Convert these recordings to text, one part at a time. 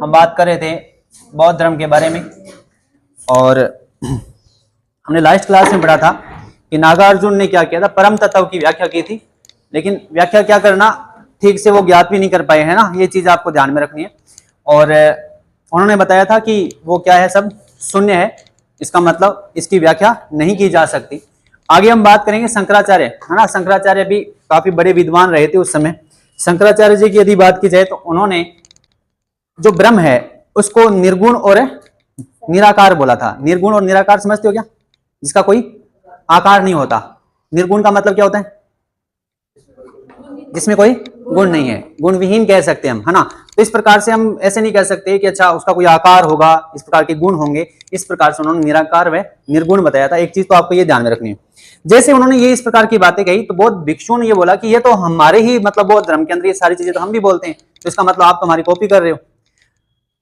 हम बात कर रहे थे बौद्ध धर्म के बारे में, और हमने लास्ट क्लास में पढ़ा था कि नागार्जुन ने क्या किया था, परम तत्व की व्याख्या की थी, लेकिन व्याख्या क्या करना ठीक से वो ज्ञात भी नहीं कर पाए, है ना। ये चीज आपको ध्यान में रखनी है। और उन्होंने बताया था कि वो क्या है, सब शून्य है, इसका मतलब इसकी व्याख्या नहीं की जा सकती। आगे हम बात करेंगे शंकराचार्य, है ना। शंकराचार्य भी काफी बड़े विद्वान रहे थे उस समय। शंकराचार्य जी की यदि बात की जाए तो उन्होंने जो ब्रह्म है उसको निर्गुण और निराकार बोला था। निर्गुण और निराकार समझते हो क्या? जिसका कोई आकार नहीं होता। निर्गुण का मतलब क्या होता है? जिसमें कोई गुण नहीं है, गुण विहीन कह सकते हैं हम, है ना। तो इस प्रकार से हम ऐसे नहीं कह सकते कि अच्छा उसका कोई आकार होगा, इस प्रकार के गुण होंगे। इस प्रकार से उन्होंने निराकार व निर्गुण बताया था। एक चीज तो आपको ये ध्यान में रखनी है, जैसे उन्होंने ये इस प्रकार की बातें कही तो बौद्ध भिक्षुओं ने ये बोला कि ये तो हमारे ही मतलब बौद्ध धर्म के अंदर ये सारी चीजें तो हम भी बोलते हैं, तो इसका मतलब आप तो हमारी कॉपी कर रहे हो।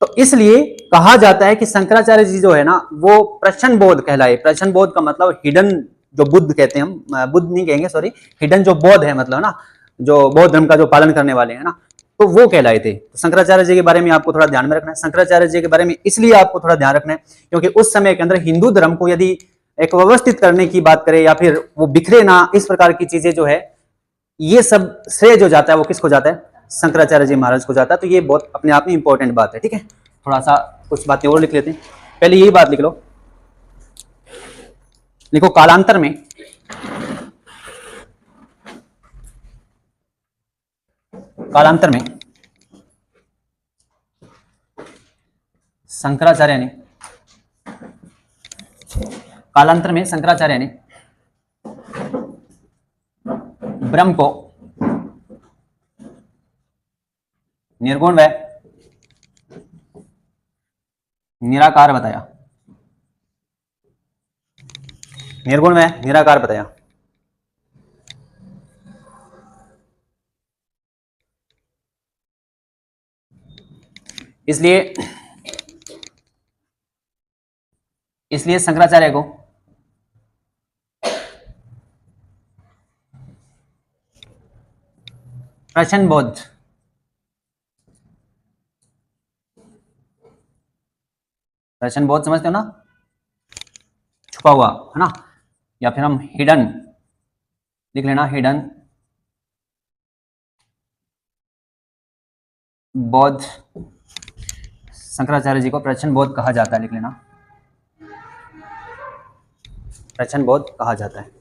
तो इसलिए कहा जाता है कि शंकराचार्य जी जो है ना वो प्रश्न बोध कहलाए। प्रश्न बोध का मतलब हिडन, जो बुद्ध कहते हैं हम, बुद्ध नहीं कहेंगे सॉरी, हिडन जो बौद्ध है मतलब ना, जो बौद्ध धर्म का जो पालन करने वाले हैं ना, तो वो कहलाए थे। तो शंकराचार्य जी के बारे में आपको थोड़ा ध्यान में रखना है। शंकराचार्य जी के बारे में इसलिए आपको थोड़ा ध्यान रखना है क्योंकि उस समय के अंदर हिंदू धर्म को यदि एक व्यवस्थित करने की बात करें या फिर वो बिखरे ना, इस प्रकार की चीजें जो है, ये सब श्रेय जो जाता है वो किसको जाता है? शंकराचार्य जी महाराज को जाता है। तो ये बहुत अपने आप में इंपॉर्टेंट बात है, ठीक है। थोड़ा सा कुछ बातें और लिख लेते हैं। पहले यही बात लिख लो, लिखो कालांतर में शंकराचार्य ने ब्रह्म को निर्गुण व निराकार बताया। निर्गुण व निराकार बताया। इसलिए शंकराचार्य को प्रश्न बोध समझते हो ना, छुपा हुआ, है ना, या फिर हम हिडन लिख लेना, हिडन बोध। शंकराचार्य जी को प्रश्न बोध कहा जाता है, लिख लेना, प्रश्न बोध कहा जाता है।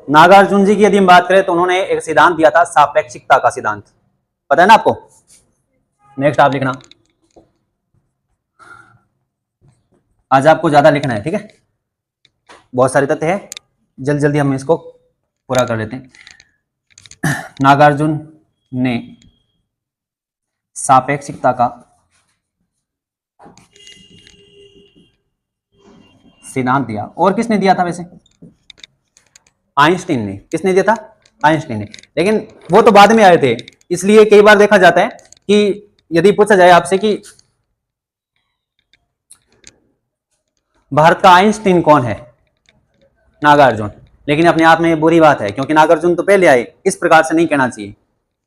नागार्जुन जी की यदि हम बात करें तो उन्होंने एक सिद्धांत दिया था, सापेक्षिकता का सिद्धांत, पता है ना आपको। नेक्स्ट आप लिखना, आज आपको ज्यादा लिखना है, ठीक है। बहुत सारे तथ्य है, जल्दी जल्दी हम इसको पूरा कर लेते हैं। नागार्जुन ने सापेक्षिकता का सिद्धांत दिया। और किसने दिया था वैसे? आइंस्टीन ने। किसने दिया था? आइंस्टीन ने। लेकिन वो तो बाद में आए थे, इसलिए कई बार देखा जाता है कि यदि पूछा जाए आपसे कि भारत का आइंस्टीन कौन है? नागार्जुन। लेकिन अपने आप में बुरी बात है क्योंकि नागार्जुन तो पहले आए, इस प्रकार से नहीं कहना चाहिए,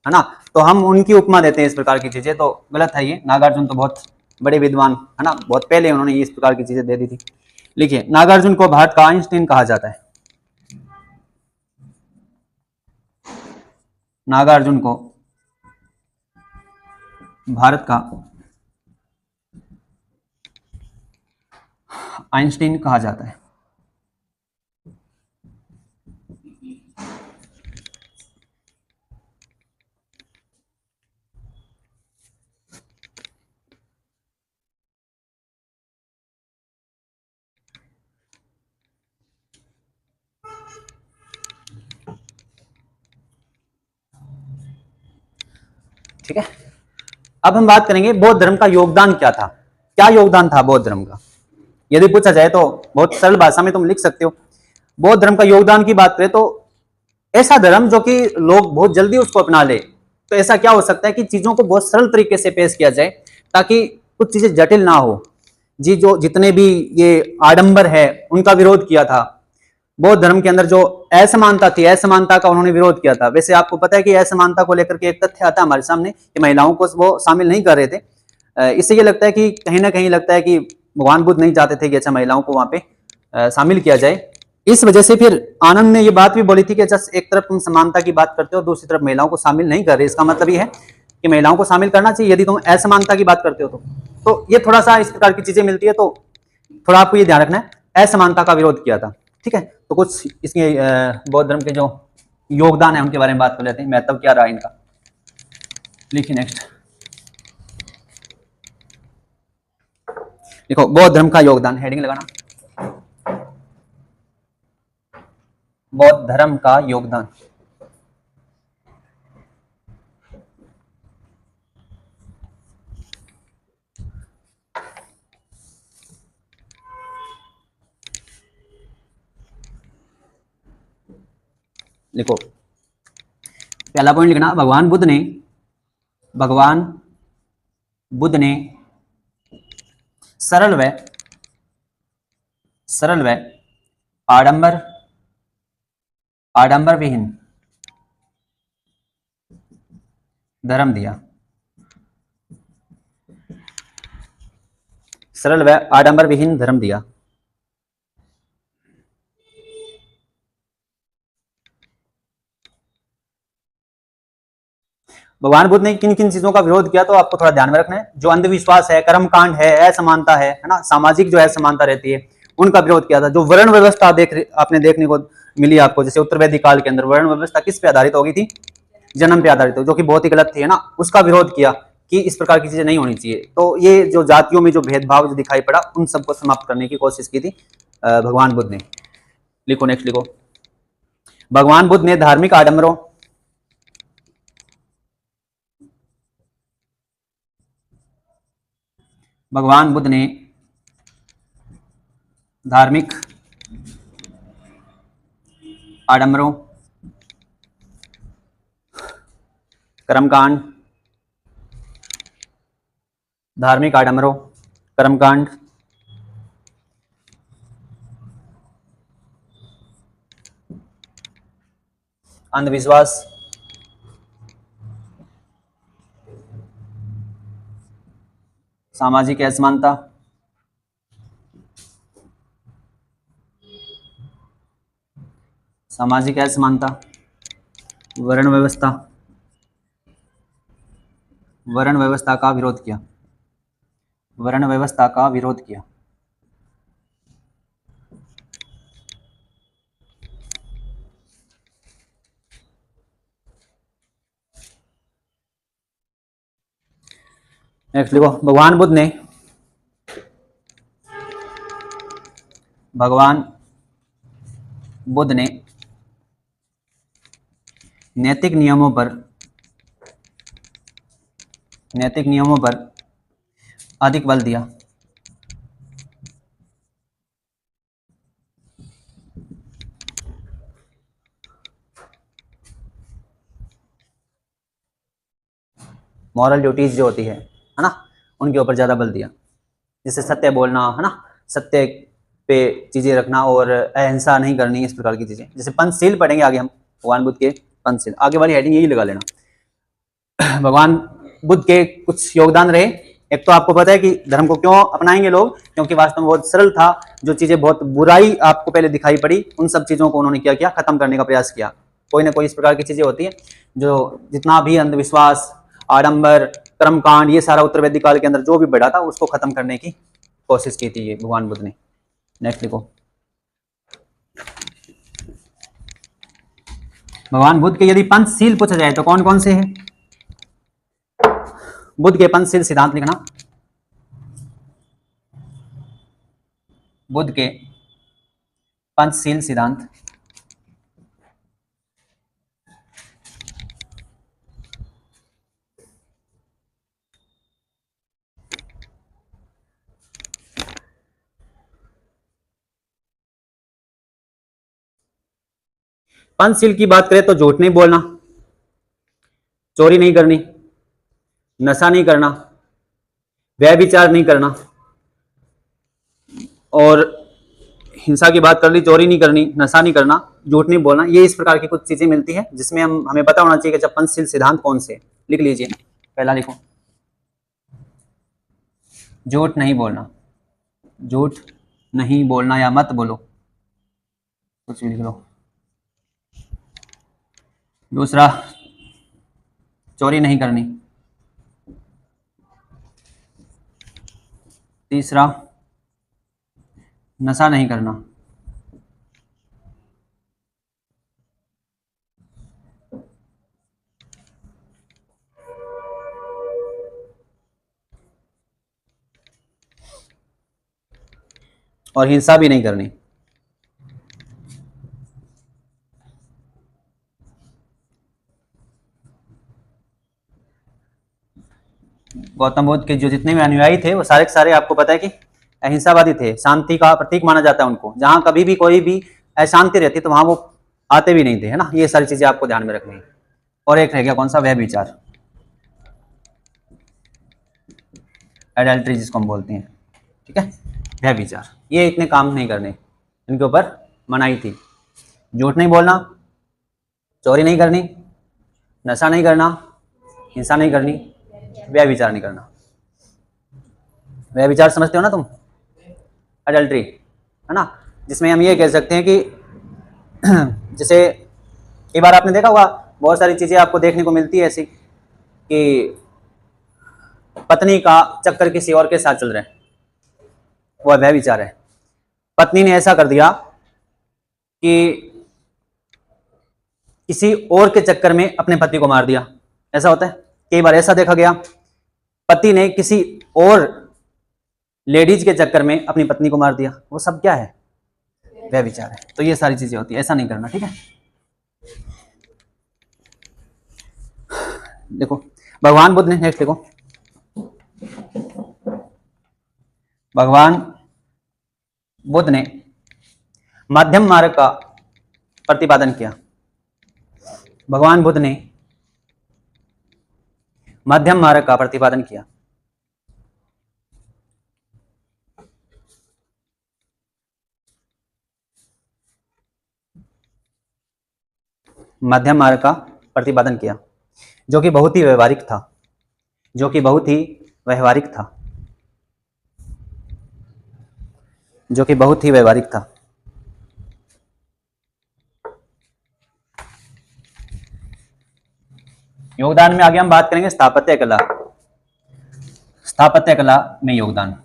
है ना। तो हम उनकी उपमा देते हैं इस प्रकार की चीजें, तो गलत है ये। नागार्जुन तो बहुत बड़े विद्वान, है ना, बहुत पहले उन्होंने इस प्रकार की चीजें दे दी थी। लिखिए, नागार्जुन को भारत का आइंस्टीन कहा जाता है। नागार्जुन को भारत का आइंस्टीन कहा जाता है। ठीक है। अब हम बात करेंगे बौद्ध धर्म का योगदान क्या था। क्या योगदान था बौद्ध धर्म का, यदि पूछा जाए तो बहुत सरल भाषा में तुम लिख सकते हो। बौद्ध धर्म का योगदान की बात करें तो ऐसा धर्म जो कि लोग बहुत जल्दी उसको अपना ले, तो ऐसा क्या हो सकता है कि चीजों को बहुत सरल तरीके से पेश किया जाए ताकि कुछ चीजें जटिल ना हो। जी, जो जितने भी ये आडंबर है उनका विरोध किया था, बौद्ध धर्म के अंदर जो असमानता थी, असमानता का उन्होंने विरोध किया था। वैसे आपको पता है कि असमानता को लेकर के एक तथ्य आता है हमारे सामने कि महिलाओं को वो शामिल नहीं कर रहे थे। इससे ये लगता है कि कहीं ना कहीं लगता है कि भगवान बुद्ध नहीं चाहते थे कि अच्छा महिलाओं को वहां पे शामिल किया जाए। इस वजह से फिर आनंद ने ये बात भी बोली थी कि अच्छा एक तरफ तुम समानता की बात करते हो, दूसरी तरफ महिलाओं को शामिल नहीं कर रहे। इसका मतलब ये है कि महिलाओं को शामिल करना चाहिए यदि तुम असमानता की बात करते हो तो ये थोड़ा सा इस प्रकार की चीजें मिलती है, तो थोड़ा आपको ये ध्यान रखना है। असमानता का विरोध किया था, ठीक है। तो कुछ इसके बौद्ध धर्म के जो योगदान है उनके बारे में बात कर लेते हैं, महत्व क्या रहा इनका। लिखिए नेक्स्ट, देखो बौद्ध धर्म का योगदान, हेडिंग लगाना, बौद्ध धर्म का योगदान। लिखो, पहला पॉइंट लिखना, भगवान बुद्ध ने सरल व आडंबर विहीन धर्म दिया। सरल व आडंबर विहीन धर्म दिया। भगवान बुद्ध ने किन किन चीजों का विरोध किया तो आपको थोड़ा ध्यान में रखना है। जो अंधविश्वास है, कर्मकांड है, असमानता है ना, सामाजिक जो असमानता रहती है उनका विरोध किया था। जो वर्ण व्यवस्था आपने देखने को मिली आपको, जैसे उत्तरवैदिक काल के अंदर वर्ण व्यवस्था किस पे आधारित होगी थी, जन्म पे आधारित हो, जो कि बहुत ही गलत थी, है ना। उसका विरोध किया कि इस प्रकार की चीजें नहीं होनी चाहिए। तो ये जो जातियों में जो भेदभाव जो दिखाई पड़ा उन सबको समाप्त करने की कोशिश की थी भगवान बुद्ध ने। लिखो नेक्स्ट, लिखो, भगवान बुद्ध ने धार्मिक आडंबरों भगवान बुद्ध ने धार्मिक आडंबरों, कर्मकांड, धार्मिक आडंबरों, कर्मकांड, अंधविश्वास, सामाजिक असमानता, वर्ण व्यवस्था का विरोध किया। नेक्स्ट लिखो, भगवान बुद्ध ने नैतिक नियमों पर अधिक बल दिया। मॉरल ड्यूटीज जो होती है ना, उनके ऊपर ज्यादा बल दिया। जैसे सत्य बोलना, है ना, सत्य पे चीजें रखना और अहिंसा नहीं करनी, इस प्रकार की चीजें। जैसे पंचशील पढ़ेंगे आगे हम, भगवान बुद्ध के पंचशील, आगे वाली हेडिंग यही लगा लेना। भगवान बुद्ध के कुछ योगदान रहे। एक तो आपको पता है कि धर्म को क्यों अपनाएंगे लोग, क्योंकि वास्तव में बहुत सरल था। जो चीजें बहुत बुराई आपको पहले दिखाई पड़ी उन सब चीजों को उन्होंने क्या किया, खत्म करने का प्रयास किया। कोई ना कोई इस प्रकार की चीजें होती है जो जितना भी अंधविश्वास, आडंबर, कर्मकांड, ये सारा उत्तर वैदिक काल के अंदर जो भी बढ़ा था उसको खत्म करने की कोशिश की थी ये भगवान बुद्ध ने। नेक्स्ट लिखो, भगवान बुद्ध के यदि पंचशील पूछा जाए तो कौन कौन से हैं? बुद्ध के पंचशील सिद्धांत लिखना, बुद्ध के पंचशील सिद्धांत। पंचशील की बात करें तो झूठ नहीं बोलना, चोरी नहीं करनी, नशा नहीं करना, व्यभिचार नहीं करना और हिंसा की बात कर ली, चोरी नहीं करनी, नशा नहीं करना, झूठ नहीं बोलना, ये इस प्रकार की कुछ चीजें मिलती है जिसमें हमें पता होना चाहिए कि पंचशील सिद्धांत कौन से। लिख लीजिए, पहला लिखो, झूठ नहीं बोलना, झूठ नहीं बोलना या मत बोलो, कुछ भी लिख लो। दूसरा, चोरी नहीं करनी। तीसरा, नशा नहीं करना। और हिंसा भी नहीं करनी। गौतम बुद्ध के जो जितने भी अनुयायी थे वो सारे के सारे आपको पता है कि अहिंसावादी थे, शांति का प्रतीक माना जाता है उनको। जहां कभी भी कोई भी अशांति रहती तो वहां वो आते भी नहीं थे, है ना। ये सारी चीजें आपको ध्यान में रखनी है। और एक रह गया कौन सा, वह विचार, एडल्ट्री जिसको हम बोलते हैं, ठीक है, वह विचार। ये इतने काम नहीं करने, इनके ऊपर मनाही थी। झूठ नहीं बोलना, चोरी नहीं करनी, नशा नहीं करना, हिंसा नहीं करनी, वह विचार नहीं करना। वह विचार समझते हो ना तुम, एडल्ट्री, है ना, जिसमें हम ये कह सकते हैं कि जैसे कई बार आपने देखा होगा, बहुत सारी चीजें आपको देखने को मिलती है ऐसी कि पत्नी का चक्कर किसी और के साथ चल रहा है, वह विचार है। पत्नी ने ऐसा कर दिया कि किसी और के चक्कर में अपने पति को मार दिया, ऐसा होता है। कई बार ऐसा देखा गया, पति ने किसी और लेडीज के चक्कर में अपनी पत्नी को मार दिया, वो सब क्या है, वह विचार है। तो ये सारी चीजें होती है, ऐसा नहीं करना, ठीक है। देखो भगवान बुद्ध ने, नेक्स्ट देखो, भगवान बुद्ध ने मध्यम मार्ग का प्रतिपादन किया। भगवान बुद्ध ने मध्यम मार्ग का प्रतिपादन किया। मध्यम मार्ग का प्रतिपादन किया, जो कि बहुत ही व्यवहारिक था, जो कि बहुत ही व्यवहारिक था, जो कि बहुत ही व्यवहारिक था। योगदान में आगे हम बात करेंगे स्थापत्य कला, स्थापत्य कला में योगदान।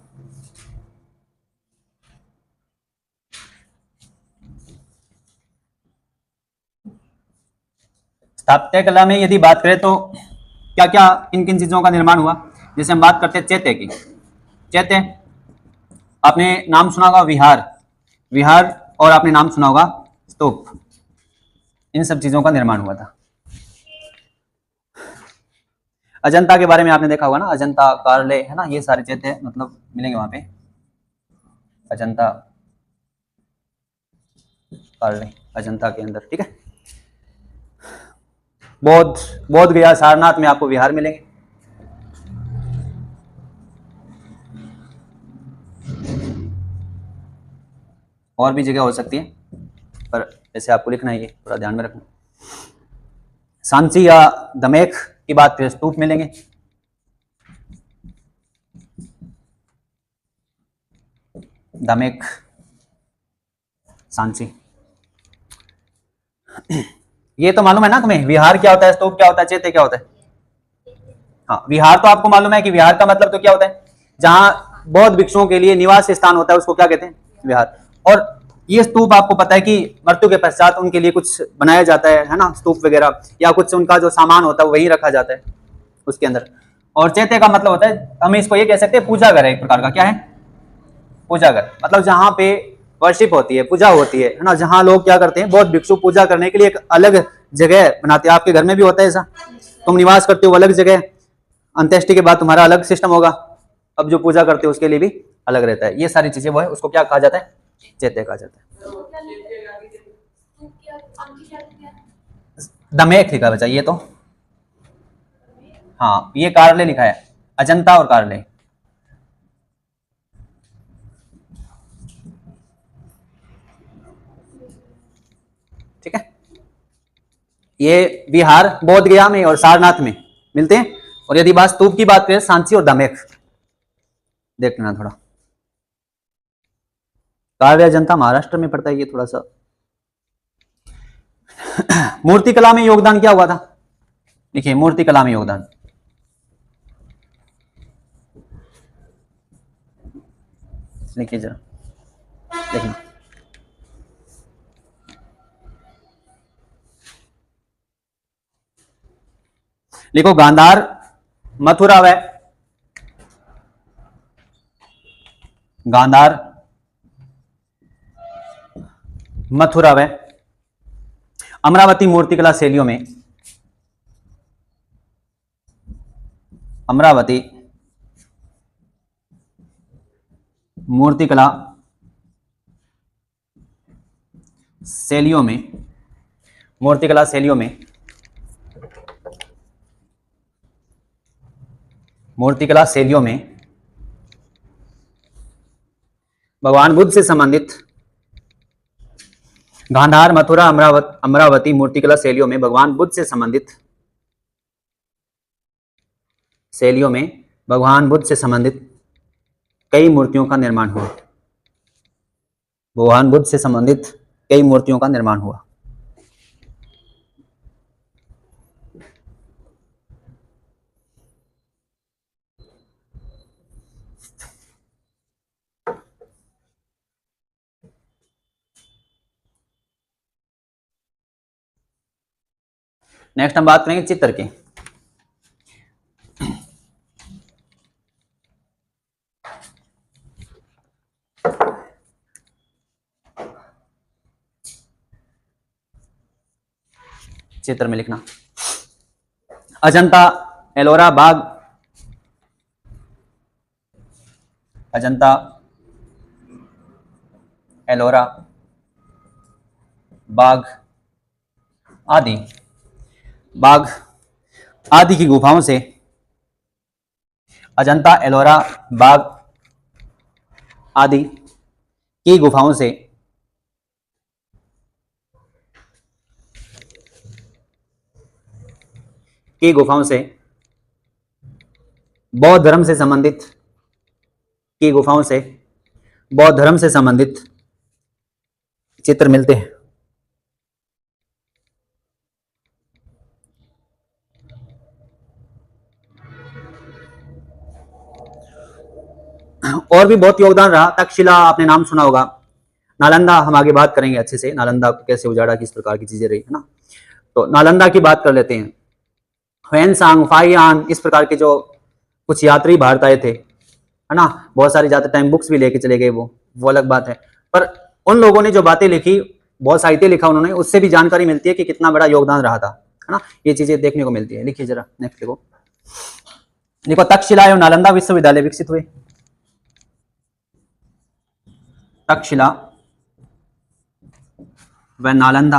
स्थापत्य कला में यदि बात करें तो क्या क्या किन किन चीजों का निर्माण हुआ। जैसे हम बात करते हैं चैत्य की, चैत्य आपने नाम सुना होगा, विहार, विहार, और आपने नाम सुना होगा स्तूप, इन सब चीजों का निर्माण हुआ था। अजंता के बारे में आपने देखा होगा ना, अजंता, कारले, है ना, ये सारे चैत्य मतलब मिलेंगे वहां पे, अजंता, कारले, अजंता के अंदर, ठीक है। बोध गया, सारनाथ में आपको विहार मिलेंगे। और भी जगह हो सकती है, पर ऐसे आपको लिखना है, ये थोड़ा ध्यान में रखना। सांची या दमेक की बात करें, स्तूप मिलेंगे। दमेक, सांची, ये तो मालूम है ना तुम्हें, विहार क्या होता है, स्तूप क्या होता है, चैत्य क्या होता है। हाँ, विहार तो आपको मालूम है कि विहार का मतलब तो क्या होता है, जहां बौद्ध भिक्षुओं के लिए निवास स्थान होता है, उसको क्या कहते हैं, विहार। और ये स्तूप आपको पता है कि मृत्यु के पश्चात उनके लिए कुछ बनाया जाता है ना, स्तूप वगैरह, या कुछ उनका जो सामान होता है वहीं रखा जाता है उसके अंदर। और चैत्य का मतलब होता है, हम इसको ये कह सकते हैं पूजा घर है, एक प्रकार का, क्या है, पूजा घर, मतलब जहाँ पे वर्शिप होती है, पूजा होती है ना, जहाँ लोग क्या करते हैं, बौद्ध भिक्षु पूजा करने के लिए एक अलग जगह बनाते हैं। आपके घर में भी होता है ऐसा, तुम निवास करते हो अलग जगह, अंत्येष्टि के बाद तुम्हारा अलग सिस्टम होगा, अब जो पूजा करते हो उसके लिए भी अलग रहता है। ये सारी चीजें वो है, उसको क्या कहा जाता है, चैत्य कहा जाता है। दमेक लिखा बचा, ये तो हाँ, ये कारले लिखा है, अजंता और कारले। ठीक है, ये बिहार बोध गया में और सारनाथ में मिलते हैं। और यदि बात स्तूप की बात करें, सांची और दमेक, देख लेना थोड़ा। कार्य जनता महाराष्ट्र में पड़ता है ये थोड़ा सा। मूर्तिकला में योगदान क्या हुआ था? देखिए मूर्तिकला में योगदान, लिखिए जरा, देखना। लिखो गांधार, मथुरा व गांधार, मथुरा व अमरावती मूर्तिकला शैलियों में, अमरावती मूर्तिकला शैलियों में, मूर्तिकला शैलियों में, मूर्तिकला शैलियों में भगवान बुद्ध से संबंधित, गांधार, मथुरा, अमरावती मूर्तिकला शैलियों में भगवान बुद्ध से संबंधित, शैलियों में भगवान बुद्ध से संबंधित कई मूर्तियों का निर्माण हुआ। भगवान बुद्ध से संबंधित कई मूर्तियों का निर्माण हुआ। नेक्स्ट हम बात करेंगे चित्र की। चित्र में लिखना अजंता एलोरा बाग, अजंता एलोरा बाग आदि, बाग आदि की गुफाओं से, अजंता एलोरा बाग आदि की गुफाओं से बौद्ध धर्म से संबंधित, की गुफाओं से बौद्ध धर्म से संबंधित चित्र मिलते हैं। और भी बहुत योगदान रहा। तक्षशिला आपने नाम सुना होगा। नालंदा हम आगे बात करेंगे अच्छे से, नालंदा को कैसे उजाड़ा, किस प्रकार की चीजें रही है ना। तो नालंदा की बात कर लेते हैं। ह्वेनसांग, फाइयान, इस प्रकार के जो कुछ यात्री भारत आए थे, है ना, बहुत सारे जाते टाइम बुक्स भी लेके चले गए, वो अलग बात है। पर उन लोगों ने जो बातें लिखी, बहुत साहित्य लिखा उन्होंने, उससे भी जानकारी मिलती है कि कितना बड़ा योगदान रहा था, है ना। ये चीजें देखने को मिलती है। लिखिए जरा नेक्स्ट लिखो। देखो तक्षशिला एवं नालंदा विश्वविद्यालय विकसित हुए। तक्षशिला व नालंदा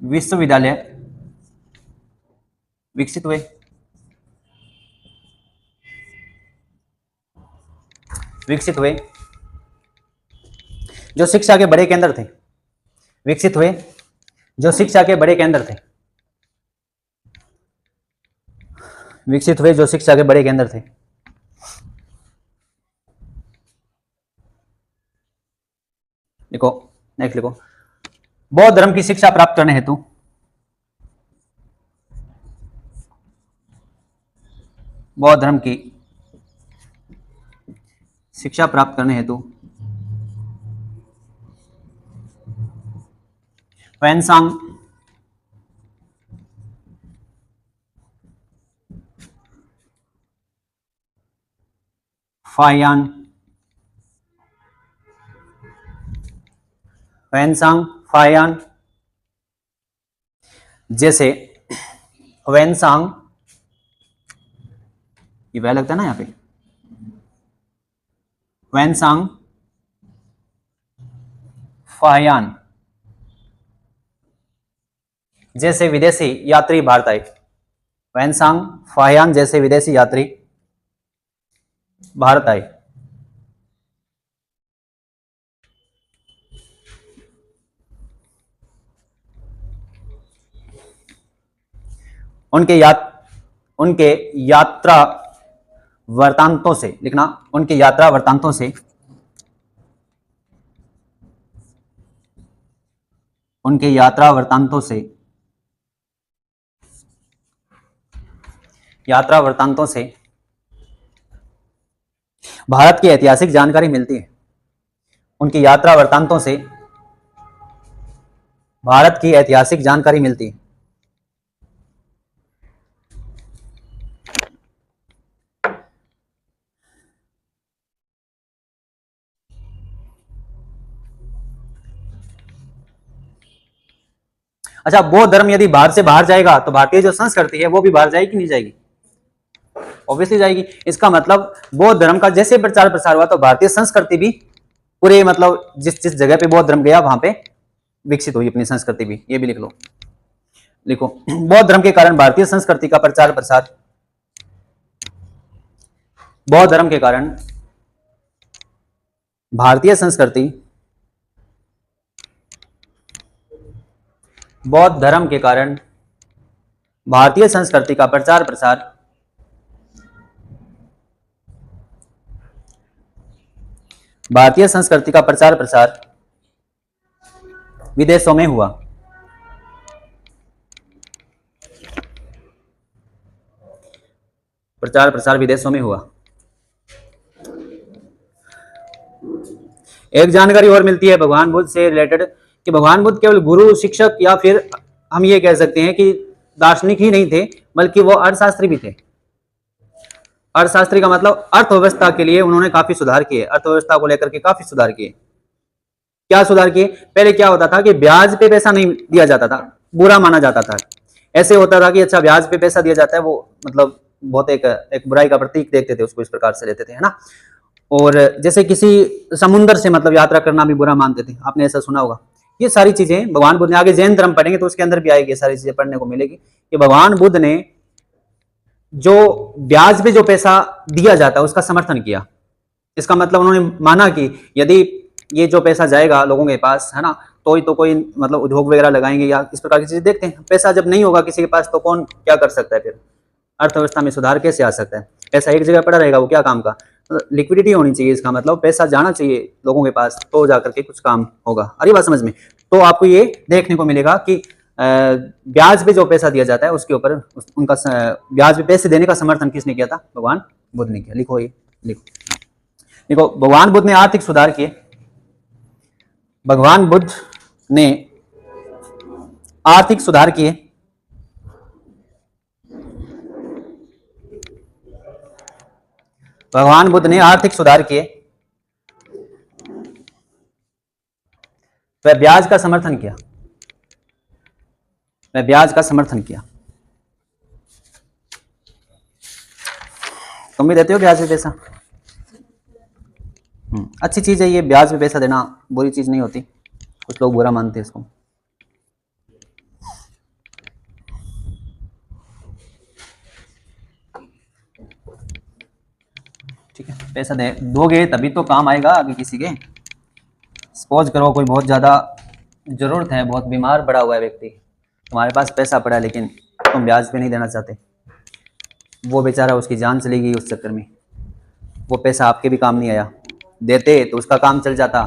विश्वविद्यालय विकसित हुए। विकसित हुए जो शिक्षा के बड़े केंद्र थे। विकसित हुए जो शिक्षा के बड़े केंद्र थे। विकसित हुए जो शिक्षा के बड़े केंद्र थे। लिखो नेक्स्ट लिखो। बौद्ध धर्म की शिक्षा प्राप्त करने हेतु, बौद्ध धर्म की शिक्षा प्राप्त करने हेतु ह्वेनसांग, फाइयान, ह्वेनसांग, फाइयान जैसे, ह्वेनसांग ये वह लगता है ना यहाँ पे, ह्वेनसांग, फाइयान जैसे विदेशी यात्री भारत आए। ह्वेनसांग, फाइयान जैसे विदेशी यात्री भारत आए। उनके यात्रा वृत्तांतों से लिखना, उनके यात्रा वृत्तांतों से, उनके यात्रा वृत्तांतों से, यात्रा वृत्तांतों से भारत की ऐतिहासिक जानकारी मिलती है। उनकी यात्रा वृत्तांतों से भारत की ऐतिहासिक जानकारी मिलती है। अच्छा, बौद्ध धर्म यदि भारत से बाहर जाएगा तो भारतीय जो संस्कृति है वो भी बाहर जाएगी कि नहीं जाएगी? ऑब्वियसली जाएगी। इसका मतलब बौद्ध धर्म का जैसे प्रचार प्रसार हुआ तो भारतीय संस्कृति भी पूरे मतलब जिस जिस जगह पे बौद्ध धर्म गया वहां पे विकसित हुई अपनी संस्कृति भी। ये भी लिख लो, लिखो, बौद्ध धर्म के कारण भारतीय संस्कृति का प्रचार प्रसार, बौद्ध धर्म के कारण भारतीय संस्कृति, बौद्ध धर्म के कारण भारतीय संस्कृति का प्रचार प्रसार भारतीय संस्कृति का प्रचार प्रसार विदेशों में हुआ। प्रचार प्रसार विदेशों में हुआ। एक जानकारी और मिलती है भगवान बुद्ध से रिलेटेड कि भगवान बुद्ध केवल गुरु, शिक्षक या फिर हम ये कह सकते हैं कि दार्शनिक ही नहीं थे, बल्कि वो अर्थशास्त्री भी थे। अर्थशास्त्री का मतलब अर्थव्यवस्था के लिए उन्होंने काफी सुधार किए, अर्थव्यवस्था को लेकर के काफी सुधार किए। क्या सुधार किए? पहले क्या होता था कि ब्याज पे पैसा नहीं दिया जाता था, बुरा माना जाता था। ऐसे होता था कि अच्छा ब्याज पे पैसा दिया जाता है, वो मतलब बहुत एक बुराई का प्रतीक देखते थे उसको, इस प्रकार से लेते थे, है ना। और जैसे किसी समुद्र से मतलब यात्रा करना भी बुरा मानते थे, आपने ऐसा सुना होगा। ये सारी चीजें भगवान बुद्ध ने, आगे जैन धर्म पढ़ेंगे तो उसके अंदर भी आएगी, सारी चीजें पढ़ने को मिलेगी कि भगवान बुद्ध ने जो ब्याज पे जो पैसा दिया जाता है उसका समर्थन किया। इसका मतलब उन्होंने माना कि यदि ये जो पैसा जाएगा लोगों के पास, है ना, तो कोई मतलब उद्योग वगैरह लगाएंगे या इस प्रकार की चीजें देखते हैं। पैसा जब नहीं होगा किसी के पास तो कौन क्या कर सकता है, फिर अर्थव्यवस्था में सुधार कैसे आ सकता है? पैसा एक जगह पड़ा रहेगा वो क्या काम का? लिक्विडिटी होनी चाहिए, इसका मतलब पैसा जाना चाहिए लोगों के पास तो जाकर के कुछ काम होगा। अरे बात समझ में? तो आपको ये देखने को मिलेगा कि ब्याज पे जो पैसा दिया जाता है उसके ऊपर उनका ब्याज पे पैसे देने का समर्थन किसने किया था? भगवान बुद्ध ने किया। लिखो, ये लिखो, देखो, भगवान बुद्ध ने आर्थिक सुधार किए। भगवान बुद्ध ने आर्थिक सुधार किए। भगवान बुद्ध ने आर्थिक सुधार किए। वह ब्याज का समर्थन किया। वह ब्याज का समर्थन किया। तुम भी देते हो ब्याज पे पैसा? अच्छी चीज है ये, ब्याज पे पैसा देना बुरी चीज नहीं होती, कुछ लोग बुरा मानते हैं इसको। ठीक है, पैसा दे दोगे तभी तो काम आएगा आगे किसी के। सपोज करो कोई बहुत ज्यादा जरूरत है, बहुत बीमार पड़ा हुआ है व्यक्ति, तुम्हारे पास पैसा पड़ा है लेकिन तुम ब्याज पे नहीं देना चाहते, वो बेचारा उसकी जान चली गई उस चक्कर में, वो पैसा आपके भी काम नहीं आया। देते तो उसका काम चल जाता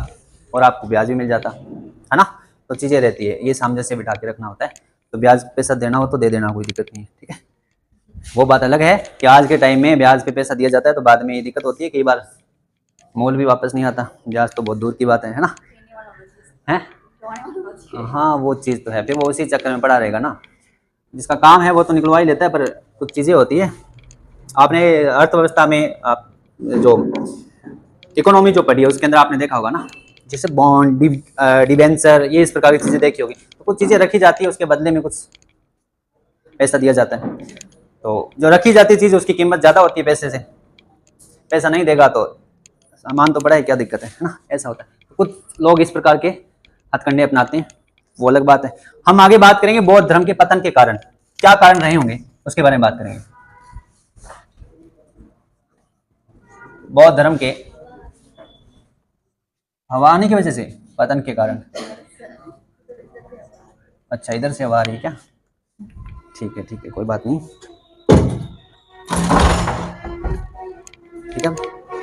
और आपको ब्याज भी मिल जाता, है ना। तो चीजें रहती है, ये सामंजस्य बिठा के रखना होता है। तो ब्याज पैसा देना हो तो दे देना, कोई दिक्कत नहीं है, ठीक है। वो बात अलग है कि आज के टाइम में ब्याज पे पैसा दिया जाता है तो बाद में ये दिक्कत होती है, कई बार मोल भी वापस नहीं आता, ब्याज तो बहुत दूर की बात है ना, है। हाँ वो चीज़ तो है, फिर वो उसी चक्कर में पड़ा रहेगा ना। जिसका काम है वो तो निकलवा ही लेता है, पर कुछ चीज़ें होती है। आपने अर्थव्यवस्था में आप जो इकोनॉमी जो पढ़ी है उसके अंदर आपने देखा होगा ना, जैसे बॉन्ड, डिबेंचर, ये इस प्रकार की चीज़ें देखी होगी। तो कुछ चीज़ें रखी जाती है, उसके बदले में कुछ पैसा दिया जाता है। तो जो रखी जाती चीज़ उसकी कीमत ज़्यादा होती है पैसे से। पैसा नहीं देगा तो सामान तो बड़ा है, क्या दिक्कत है ना, ऐसा होता है। कुछ लोग इस प्रकार के हथकंडे अपनाते हैं, वो अलग बात है। हम आगे बात करेंगे बौद्ध धर्म के पतन के कारण, क्या कारण रहे होंगे उसके बारे में बात करेंगे। बौद्ध धर्म के हवा आने की वजह से पतन के कारण। अच्छा, इधर से हवा आ रही है क्या? ठीक है, कोई बात नहीं। ठीक है,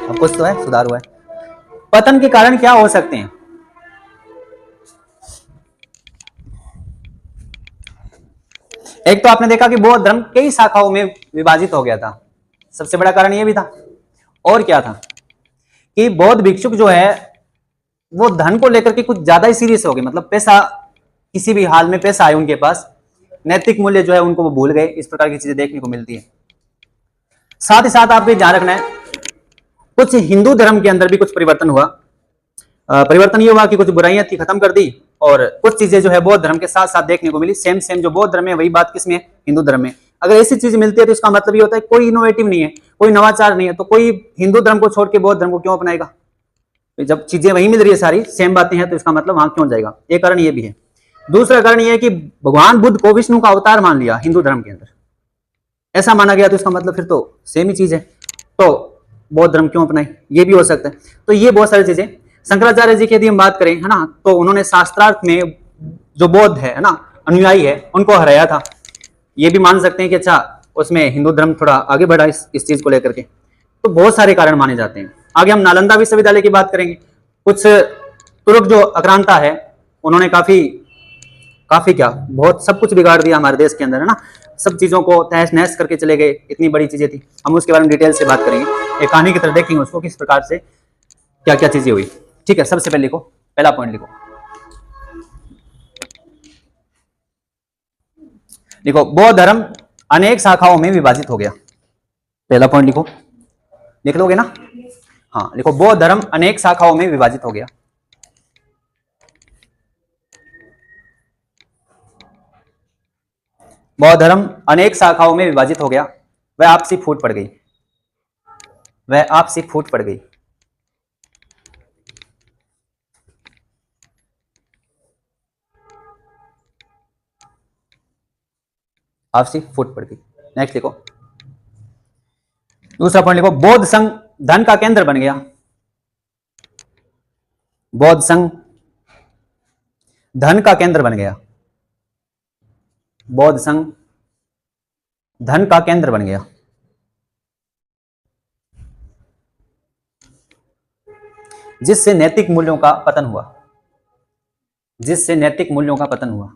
अब कुछ तो है, सुधार हुआ है। पतन के कारण क्या हो सकते हैं? एक तो आपने देखा कि बौद्ध धर्म कई शाखाओं में विभाजित हो गया था, सबसे बड़ा कारण यह भी था। और क्या था कि बौद्ध भिक्षुक जो है वो धन को लेकर के कुछ ज्यादा ही सीरियस हो गए, मतलब पैसा, किसी भी हाल में पैसा आए उनके पास, नैतिक मूल्य जो है उनको वो भूल गए। इस प्रकार की चीजें देखने को मिलती है। साथ ही साथ आपको ध्यान रखना है, कुछ हिंदू धर्म के अंदर भी कुछ परिवर्तन हुआ। परिवर्तन ये हुआ कि कुछ बुराइयां थी खत्म कर दी, और कुछ चीजें जो है बौद्ध धर्म के साथ साथ देखने को मिली। सेम सेम जो बौद्ध धर्म है वही बात किसमें है? हिंदू धर्म में। अगर ऐसी चीज मिलती है तो इसका मतलब ये होता है कोई इनोवेटिव नहीं है, कोई नवाचार नहीं है, तो कोई हिंदू धर्म को छोड़ के बौद्ध धर्म को क्यों अपनाएगा? जब चीजें वही मिल रही है, सारी सेम बातें हैं, तो इसका मतलब वहां क्यों जाएगा? एक कारण ये भी है। दूसरा कारण ये है कि भगवान बुद्ध को विष्णु का अवतार मान लिया हिंदू धर्म के अंदर, ऐसा माना गया, तो इसका मतलब फिर तो सेम ही चीज है, तो बौद्ध धर्म क्यों अपनाए? ये भी हो सकता है। तो ये बहुत सारी चीजें। शंकराचार्य जी की यदि हम बात करें, है ना, तो उन्होंने शास्त्रार्थ में जो बौद्ध है ना, अनुयायी है, उनको हराया था। ये भी मान सकते हैं कि अच्छा उसमें हिंदू धर्म थोड़ा आगे बढ़ा इस चीज को लेकर के। तो बहुत सारे कारण माने जाते हैं। आगे हम नालंदा विश्वविद्यालय की बात करेंगे। कुछ तुर्क जो आक्रांता है, उन्होंने काफी क्या, बहुत सब कुछ बिगाड़ दिया हमारे देश के अंदर, है ना, सब चीजों को तहस नहस करके चले गए। इतनी बड़ी चीजें थी, हम उसके बारे में डिटेल से बात करेंगे, एक कहानी की तरह देखेंगे उसको, किस प्रकार से क्या क्या चीजें हुई। ठीक है, सबसे पहले लिखो, पहला पॉइंट लिखो, लिखो बौद्ध धर्म अनेक शाखाओं में विभाजित हो गया। पहला पॉइंट लिखो, लिख लोगे ना? हाँ, लिखो बौद्ध धर्म अनेक शाखाओं में विभाजित हो गया। बौद्ध धर्म अनेक शाखाओं में विभाजित हो गया, वह आपसी फूट पड़ गई, वह आपसी फूट पड़ गई। आपसी फूट पड़ गई। नेक्स्ट लिखो, दूसरा पॉइंट लिखो, बौद्ध संघ धन का केंद्र बन गया। बौद्ध संघ धन का केंद्र बन गया। बौद्ध संघ धन का केंद्र बन गया। जिससे नैतिक मूल्यों का पतन हुआ, जिससे नैतिक मूल्यों का पतन हुआ।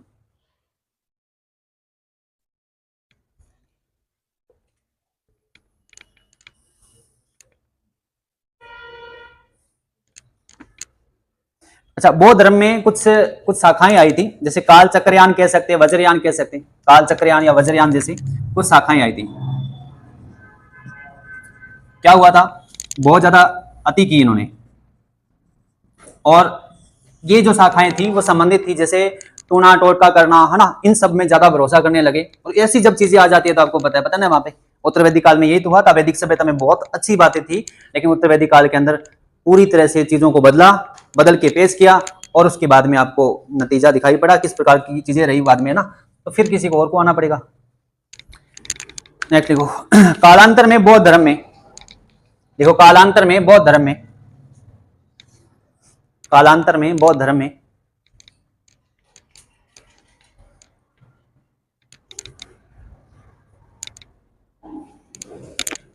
अच्छा, बौद्ध धर्म में कुछ शाखाएं आई थी, जैसे काल चक्रयान कह सकते हैं, वज्रयान कह सकते हैं, काल चक्रयान या वज्रयान जैसी कुछ शाखाएं आई थी। क्या हुआ था? बहुत ज्यादा अति की इन्होंने, और ये जो शाखाएं थी वो संबंधित थी, जैसे टूना टोटका करना, है ना, इन सब में ज्यादा भरोसा करने लगे। और ऐसी जब चीजें आ जाती है तो आपको पता है ना, वहां पे उत्तर वैदिक काल में यही तो हुआ था। वैदिक सभ्यता में बहुत अच्छी बातें थी, लेकिन उत्तर वैदिक काल के अंदर पूरी तरह से चीजों को बदल के पेश किया, और उसके बाद में आपको नतीजा दिखाई पड़ा किस प्रकार की चीजें रही बाद में ना, तो फिर किसी को और को आना पड़ेगा। नेक्स्ट लिखो, कालांतर में बौद्ध धर्म में, देखो कालांतर में बौद्ध धर्म में, कालांतर में बौद्ध धर्म में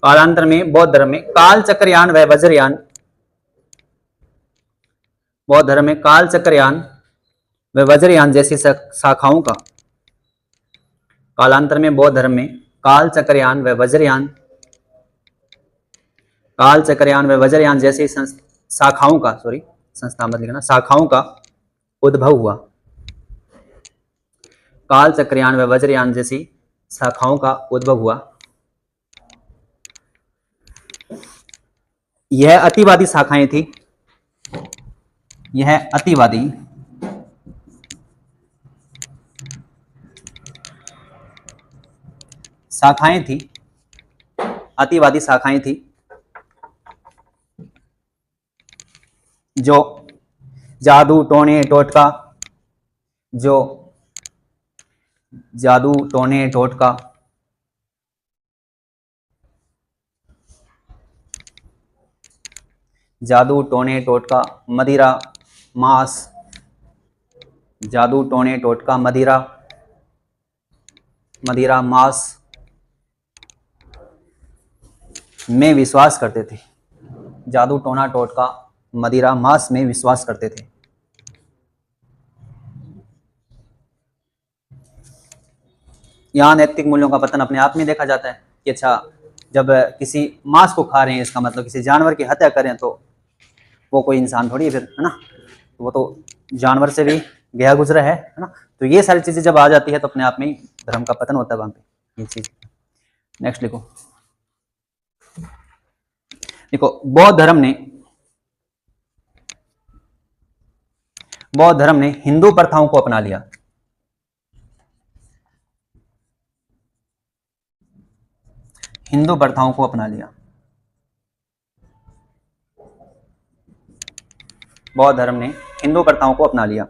कालांतर में बौद्ध धर्म में काल चक्रयान व वज्रयान, बौद्ध धर्म में काल चक्रयान व वज्रयान जैसी शाखाओं का, कालांतर में बौद्ध धर्म में काल चक्रयान व वज्रयान, काल चक्रयान व वज्रयान जैसी शाखाओं का, सॉरी संस्था मत लिखना, शाखाओं का उद्भव हुआ। काल चक्रयान व वज्रयान जैसी शाखाओं का उद्भव हुआ। यह अतिवादी शाखाएं थी, यह अतिवादी शाखाएं थी, अतिवादी शाखाएं थी, जो जादू टोने टोटका, जो जादू टोने टोटका, जादू टोने टोटका, मदिरा मांस, जादू टोने टोटका मदिरा मदिरा मांस में विश्वास करते थे। जादू टोना टोटका मदिरा मांस में विश्वास करते थे। यहाँ नैतिक मूल्यों का पतन अपने आप में देखा जाता है कि अच्छा, जब किसी मांस को खा रहे हैं, इसका मतलब किसी जानवर की हत्या करें, तो वो कोई इंसान थोड़ी है फिर, है ना, वो तो जानवर से भी गया गुजरा है ना। तो ये सारी चीजें जब आ जाती है तो अपने आप में ही धर्म का पतन होता है वहां पे, ये चीज। नेक्स्ट लिखो। देखो, बौद्ध धर्म ने हिंदू प्रथाओं को अपना लिया। हिंदू प्रथाओं को अपना लिया। बौद्ध धर्म ने हिंदू प्रथाओं को अपना लिया।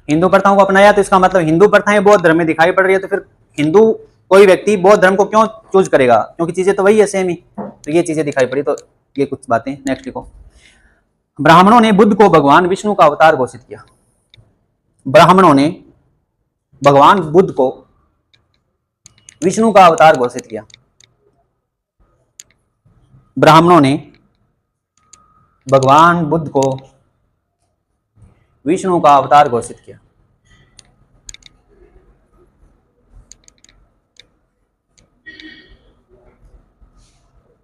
हिंदू प्रथाओं को अपनाया तो इसका मतलब हिंदू प्रथाएं बौद्ध धर्म में दिखाई पड़ रही है, तो फिर हिंदू कोई व्यक्ति बौद्ध धर्म को क्यों चूज करेगा, क्योंकि चीजें तो वही है सेम ही। तो ये चीजें दिखाई पड़ी, तो ये कुछ बातें। नेक्स्ट लिखो। ब्राह्मणों ने बुद्ध को भगवान विष्णु का अवतार घोषित किया। ब्राह्मणों ने भगवान बुद्ध को विष्णु का अवतार घोषित किया। ब्राह्मणों ने भगवान बुद्ध को विष्णु का अवतार घोषित किया।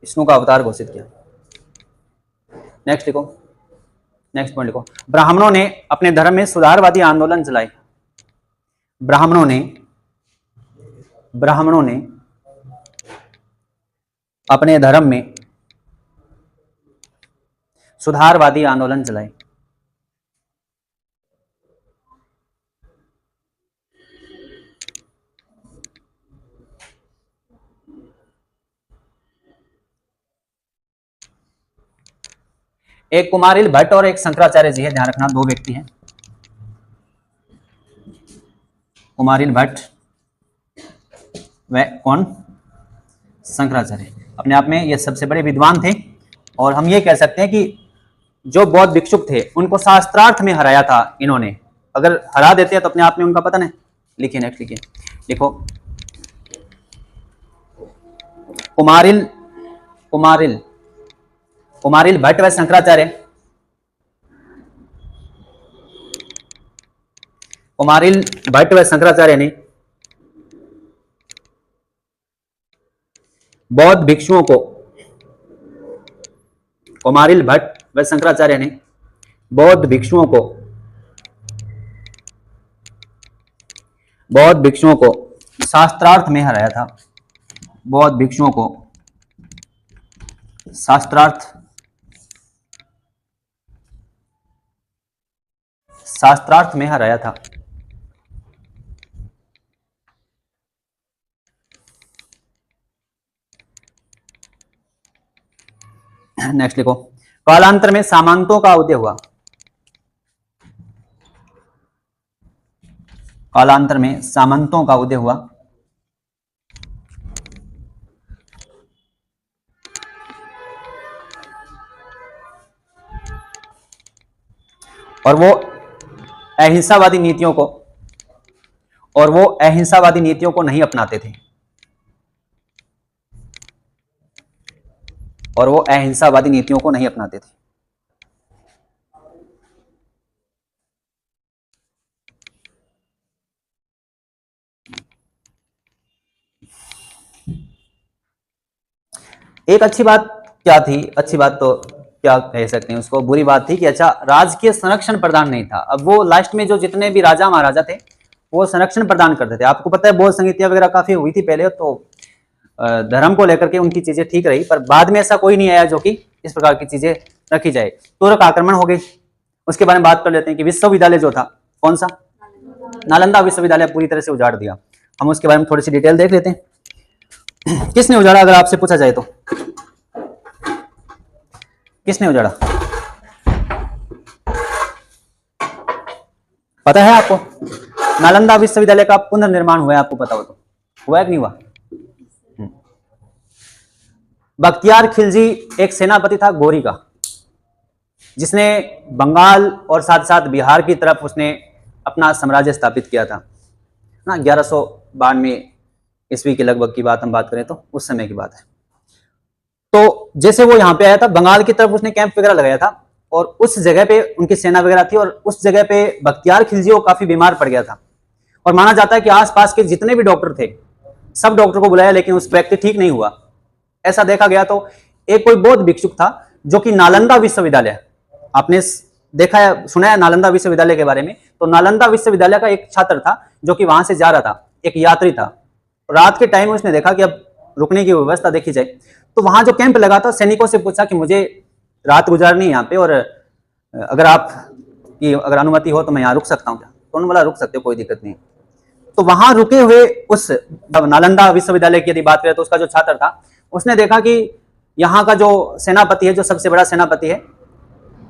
विष्णु का अवतार घोषित किया। नेक्स्ट लिखो। नेक्स्ट पॉइंट लिखो। ब्राह्मणों ने अपने धर्म में सुधारवादी आंदोलन चलाए। ब्राह्मणों ने अपने धर्म में सुधारवादी आंदोलन चलाए। एक कुमारिल भट्ट और एक शंकराचार्य जी है, ध्यान रखना, दो व्यक्ति हैं। कुमारिल भट्ट व कौन? शंकराचार्य। अपने आप में ये सबसे बड़े विद्वान थे, और हम ये कह सकते हैं कि जो बौद्ध भिक्षुक थे उनको शास्त्रार्थ में हराया था इन्होंने। अगर हरा देते हैं तो अपने आप में उनका पतन है। लिखिए, नेक्स्ट लिखिए। देखो, कुमारिल भट्ट व शंकराचार्य। कुमारिल भट्ट व शंकराचार्य ने बौद्ध भिक्षुओं को कुमारिल भट्ट व शंकराचार्य ने बौद्ध भिक्षुओं को शास्त्रार्थ में हराया था। बौद्ध भिक्षुओं को शास्त्रार्थ में हराया था। नेक्स्ट लिखो। कालांतर में सामंतों का उदय हुआ। कालांतर में सामंतों का उदय हुआ। और वो अहिंसावादी नीतियों को नहीं अपनाते थे। एक अच्छी बात क्या थी? अच्छी बात तो क्या कह सकते हैं उसको, बुरी बात थी कि अच्छा, राजकीय संरक्षण प्रदान नहीं था। अब वो लास्ट में जो जितने भी राजा महाराजा थे वो संरक्षण प्रदान करते थे। आपको पता है, बौद्ध संहिता वगैरह काफी हुई थी पहले, तो धर्म को लेकर के उनकी चीजें ठीक रही, पर बाद में ऐसा कोई नहीं आया जो कि इस प्रकार की चीजें रखी जाए। तुर्क आक्रमण हो गई, उसके बारे में बात कर लेते हैं कि विश्वविद्यालय जो था, कौन सा? नालंदा विश्वविद्यालय पूरी तरह से उजाड़ दिया। हम उसके बारे में थोड़ी सी डिटेल देख लेते हैं। किसने उजाड़ा? अगर आपसे पूछा जाए तो किसने उजाड़ा? पता है आपको? नालंदा विश्वविद्यालय का पुनर्निर्माण हुआ है, आपको पता हो तो? हुआ है कि नहीं हुआ? बख्तियार खिलजी एक सेनापति था गोरी का, जिसने बंगाल और साथ साथ बिहार की तरफ उसने अपना साम्राज्य स्थापित किया था ना। 1192 ईस्वी के लगभग की बात हम बात करें तो उस समय की बात है। तो जैसे वो यहाँ पे आया था, बंगाल की तरफ उसने कैंप वगैरह लगाया था और उस जगह पे उनकी सेना वगैरह थी और उस जगह पे बख्तियार खिलजी वो काफी बीमार पड़ गया था और माना जाता है कि आसपास के जितने भी डॉक्टर थे सब डॉक्टर को बुलाया लेकिन उस व्यक्ति ठीक नहीं हुआ। ऐसा देखा गया तो एक कोई बौद्ध भिक्षुक था जो कि नालंदा विश्वविद्यालय, आपने देखा है सुना है नालंदा विश्वविद्यालय के बारे में, तो नालंदा विश्वविद्यालय का एक छात्र था जो कि वहां से जा रहा था, एक यात्री था। रात के टाइम उसने देखा कि अब रुकने की व्यवस्था देखी जाए, तो वहां जो कैंप लगा था सैनिकों से पूछा कि मुझे रात गुजारनी है यहाँ पे और अगर आप की अगर अनुमति हो तो मैं यहाँ रुक सकता हूँ क्या? तो उन्होंने बोला रुक सकते हो, कोई दिक्कत नहीं। तो वहां रुके हुए उस नालंदा विश्वविद्यालय की यदि बात करें तो उसका जो छात्र था उसने देखा कि यहाँ का जो सेनापति है, जो सबसे बड़ा सेनापति है,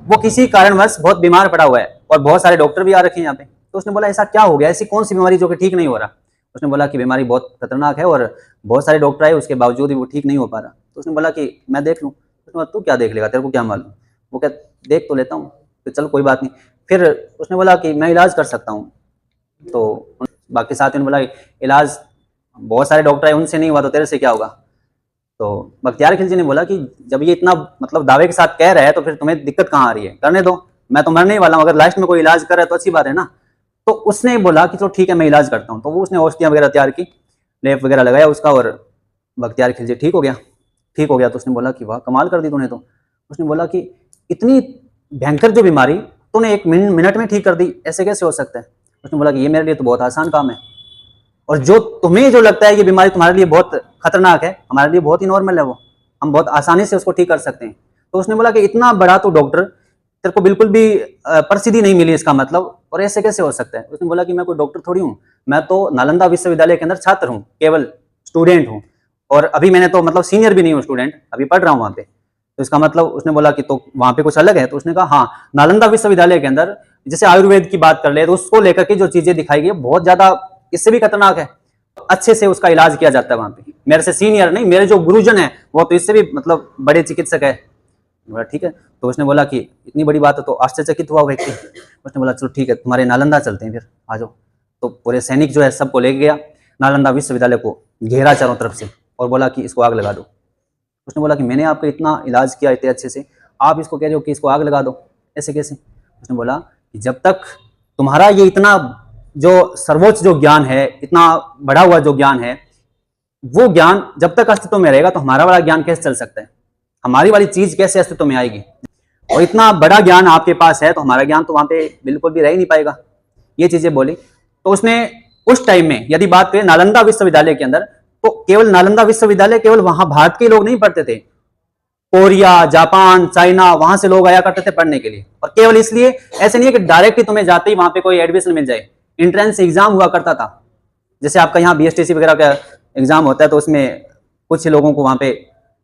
वो किसी कारणवश बहुत बीमार पड़ा हुआ है और बहुत सारे डॉक्टर भी आ रखे हैं यहाँ पे। तो उसने बोला ऐसा क्या हो गया, ऐसी कौन सी बीमारी जो कि ठीक नहीं हो रहा? उसने बोला कि बीमारी बहुत खतरनाक है और बहुत सारे डॉक्टर आए उसके बावजूद भी वो ठीक नहीं हो पा रहा। तो उसने बोला कि मैं देख लूँ। उसने बोला तू क्या देख लेगा, तेरे को क्या मालूम? वो क्या देख तो लेता हूँ, तो चलो कोई बात नहीं। फिर उसने बोला कि मैं इलाज कर सकता हूँ। तो बाकी साथियों ने बोला इलाज बहुत सारे डॉक्टर आए उनसे नहीं हुआ तो तेरे से क्या होगा? तो बख्तियार खिलजी ने बोला कि जब ये इतना मतलब दावे के साथ कह रहा है तो फिर तुम्हें दिक्कत कहाँ आ रही है, करने दो, मैं तो मरने ही वाला हूँ, अगर लास्ट में कोई इलाज कर रहा है तो अच्छी बात है ना। तो उसने बोला कि चलो ठीक है मैं इलाज करता हूँ। तो वो उसने औषधियाँ वगैरह तैयार की, लेप वगैरह लगाया उसका और बख्तियार खिलजी ठीक हो गया। ठीक हो गया तो उसने बोला कि वाह कमाल कर दी तूने। तो उसने बोला कि इतनी भयंकर जो बीमारी तूने 1 मिनट में ठीक कर दी, ऐसे कैसे हो सकता है? उसने बोला कि ये मेरे लिए तो बहुत आसान काम है और जो तुम्हें जो लगता है कि बीमारी तुम्हारे लिए बहुत खतरनाक है, हमारे लिए बहुत ही नॉर्मल है, वो हम बहुत आसानी से उसको ठीक कर सकते हैं। तो उसने बोला कि इतना बड़ा तो डॉक्टर, तेरे को बिल्कुल भी प्रसिद्धि नहीं मिली इसका मतलब, और ऐसे कैसे हो सकता है? उसने बोला कि मैं कोई डॉक्टर थोड़ी हूँ, मैं तो नालंदा विश्वविद्यालय के अंदर छात्र हूँ, केवल स्टूडेंट हूँ और अभी मैंने तो मतलब सीनियर भी नहीं हूँ, स्टूडेंट अभी पढ़ रहा हूँ वहाँ पे। तो इसका मतलब उसने बोला कि तो वहाँ पे कुछ अलग है? तो उसने कहा हाँ, नालंदा विश्वविद्यालय के अंदर जैसे आयुर्वेद की बात कर ले तो उसको लेकर के जो चीजें दिखाई गई बहुत ज्यादा इससे भी खतरनाक है, अच्छे से उसका इलाज किया जाता है वहां पे। मेरे से सीनियर नहीं, मेरे जो गुरुजन है वो तो इससे भी मतलब बड़े चिकित्सक है। बोला ठीक है। तो उसने बोला कि इतनी बड़ी बात है, तो आश्चर्यचकित हुआ व्यक्ति। उसने बोला चलो ठीक है तुम्हारे नालंदा चलते हैं, फिर आ जाओ। तो पूरे सैनिक जो है सबको ले गया, नालंदा विश्वविद्यालय को घेरा चारों तरफ से और बोला कि इसको आग लगा दो। उसने बोला कि मैंने आपका इतना इलाज किया इतने अच्छे से, आप इसको कह रहे हो कि इसको आग लगा दो, ऐसे कैसे? उसने बोला कि जब तक तुम्हारा ये इतना जो सर्वोच्च जो ज्ञान है, इतना बढ़ा हुआ जो ज्ञान है, वो ज्ञान जब तक अस्तित्व में रहेगा तो हमारा वाला ज्ञान कैसे चल सकता है, हमारी वाली चीज कैसे अस्तित्व में आएगी? और इतना बड़ा ज्ञान आपके पास है तो हमारा ज्ञान तो वहां पे बिल्कुल भी रह ही नहीं पाएगा। ये चीजें बोली। तो उसने उस टाइम में यदि बात करें नालंदा विश्वविद्यालय के अंदर, तो केवल नालंदा विश्वविद्यालय केवल वहां भारत के लोग नहीं पढ़ते थे, कोरिया, जापान, चाइना, वहां से लोग आया करते थे पढ़ने के लिए। और केवल इसलिए ऐसे नहीं है कि डायरेक्ट ही तुम्हें जाते ही वहां पे कोई एडमिशन मिल जाए, एंट्रेंस एग्जाम हुआ करता था। जैसे आपका यहाँ बीएसटीसी वगैरह का एग्जाम होता है तो उसमें कुछ लोगों को वहां पे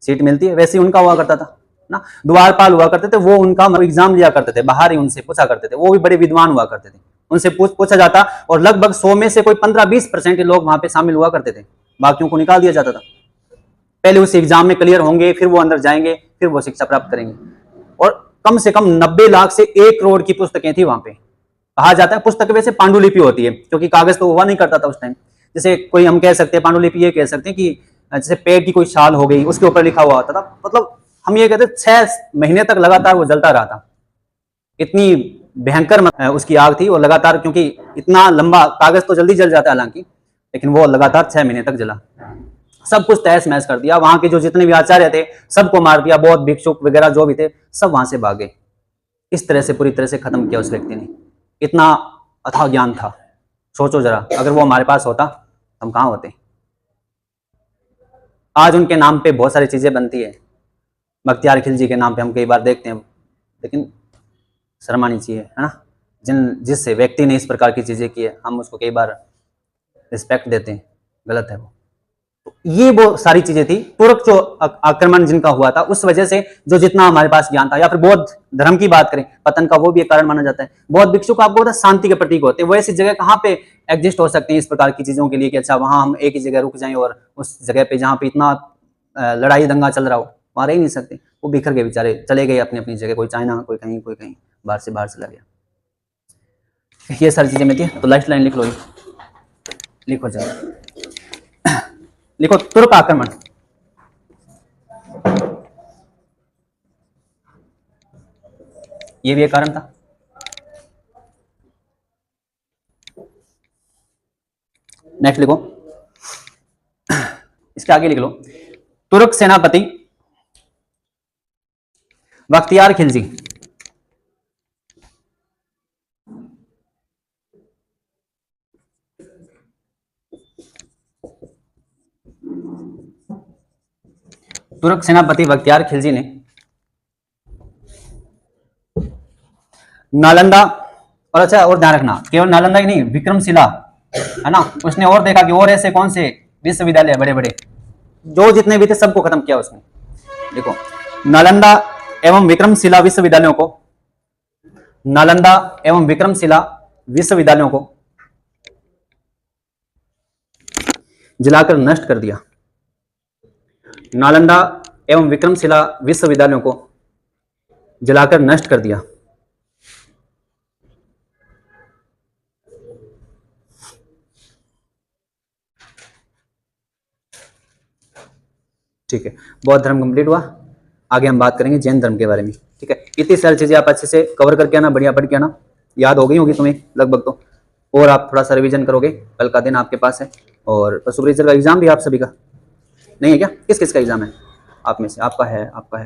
सीट मिलती है, वैसे ही उनका हुआ करता था ना। द्वारपाल हुआ करते थे, वो उनका एग्जाम लिया करते थे, बाहर ही उनसे पूछा करते थे, वो भी बड़े विद्वान हुआ करते थे, उनसे पूछा जाता और लगभग 100 में से कोई 15-20% लोग वहां पे शामिल हुआ करते थे, बाकियों को निकाल दिया जाता था। पहले उस एग्जाम में क्लियर होंगे, फिर वो अंदर जाएंगे, फिर वो शिक्षा प्राप्त करेंगे। और कम से कम 90 लाख से 1 करोड़ की पुस्तकें थी वहां पे। कहा जाता है पुस्तक वैसे पांडुलिपि होती है, क्योंकि कागज तो हुआ नहीं करता था उस टाइम। जैसे कोई हम कह सकते हैं पांडुलिपि, ये कह सकते हैं कि जैसे पेड़ की कोई छाल हो गई उसके ऊपर लिखा हुआ होता था, मतलब हम ये कहते 6 महीने तक लगातार वो जलता रहा था। इतनी भयंकर उसकी आग थी, और लगातार, क्योंकि इतना लंबा कागज तो जल्दी जल जाता है हालांकि, लेकिन वो लगातार 6 महीने तक जला। सब कुछ तहस महस कर दिया, वहां के जो जितने भी आचार्य थे सबको मार दिया, बौद्ध भिक्षुक वगैरह जो भी थे सब वहां से भागे। इस तरह से पूरी तरह से खत्म किया उस व्यक्ति ने। इतना अथाह ज्ञान था, सोचो जरा, अगर वो हमारे पास होता हम कहाँ होते। आज उनके नाम पे बहुत सारी चीजें बनती है, बख्तियार खिलजी के नाम पे हम कई बार देखते हैं, लेकिन शर्म आनी चाहिए, है ना। जिससे व्यक्ति ने इस प्रकार की चीजें की है हम उसको कई बार रिस्पेक्ट देते हैं, गलत है वो। तो ये वो सारी चीजें थी, तुर्क जो आक्रमण जिनका हुआ था उस वजह से जो जितना हमारे पास ज्ञान था, या फिर बौद्ध धर्म की बात करें पतन का, वो भी एक कारण माना जाता है। बौद्ध भिक्षुक आपको पता शांति के प्रतीक होते हैं, वो ऐसी जगह कहाँ पे एग्जिस्ट हो सकते हैं इस प्रकार की चीजों के लिए कि अच्छा वहां हम एक ही जगह रुक जाएं और उस जगह पे जहाँ पे इतना लड़ाई दंगा चल रहा हो, वहाँ रह ही नहीं सकते, वो बिखर गए बेचारे, चले गए अपनी अपनी जगह, कोई चाइना, कोई कहीं, कोई कहीं, बाहर से चला गया। ये सारी चीज़ें मिलती है। तो लास्ट लाइन लिख लो, लिखो जरा, लिखो तुर्क आक्रमण। ये भी एक कारण था। नेक्स्ट लिखो, इसके आगे लिख लो, तुर्क सेनापति बख्तियार खिलजी तुर्क सेनापति बख्तियार खिलजी ने नालंदा, और अच्छा और ध्यान रखना, केवल नालंदा ही नहीं, विक्रमशिला है ना, उसने और देखा कि और ऐसे कौन से विश्वविद्यालय बड़े बड़े जो जितने भी थे सबको खत्म किया उसने। देखो, नालंदा एवं विक्रमशिला विश्वविद्यालयों को, नालंदा एवं विक्रमशिला विश्वविद्यालयों को जलाकर नष्ट कर दिया। नालंदा एवं विक्रमशिला विश्वविद्यालयों को जलाकर नष्ट कर दिया। ठीक है, बौद्ध धर्म कंप्लीट हुआ। आगे हम बात करेंगे जैन धर्म के बारे में। ठीक है, इतनी सारी चीजें आप अच्छे से कवर करके आना, बढ़िया पढ़ के आना, याद हो गई होगी तुम्हें लगभग तो, और आप थोड़ा सा रिवीजन करोगे, कल का दिन आपके पास है। और सुपरवाइजर का एग्जाम भी आप सभी का नहीं है क्या? किस किस का एग्जाम है आप में से? आपका है, आपका है।